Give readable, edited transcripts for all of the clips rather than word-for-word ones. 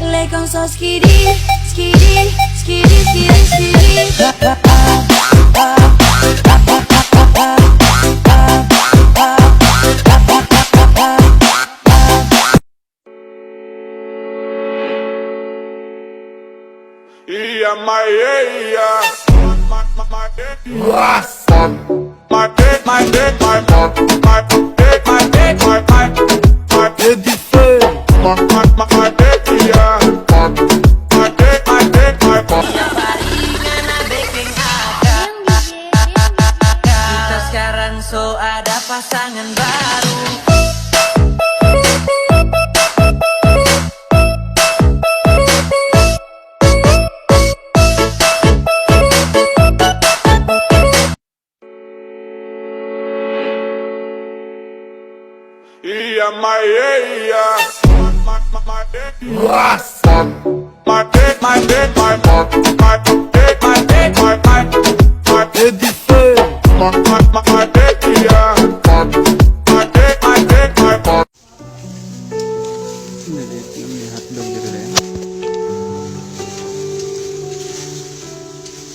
Le con so skiri, skiri, skiri, skiri, skiri. Kita sekarang so ada pasangan baru.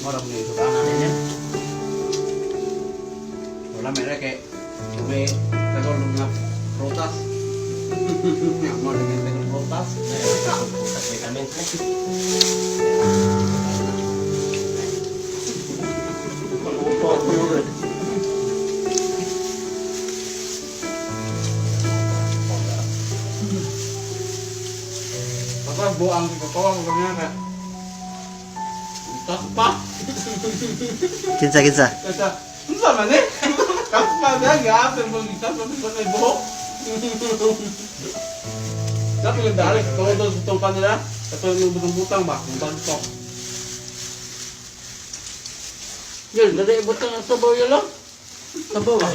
Orang ni suka anaknya. Orang mereka kayak coba tegol dengan protas. Yang mau dengan tegol protas. Protas vitamin. Apa buang ke bawah bukannya kayak Kaspa. Kinsa. Kata, enggak mana? Kaspa dia enggak apa yang bisa tapi pakai bohong. Tapi yang dari kalau tutupan dia, atau lu butang bah, butang tok. Ya, dari butang atau bau ya lo? Apa bah?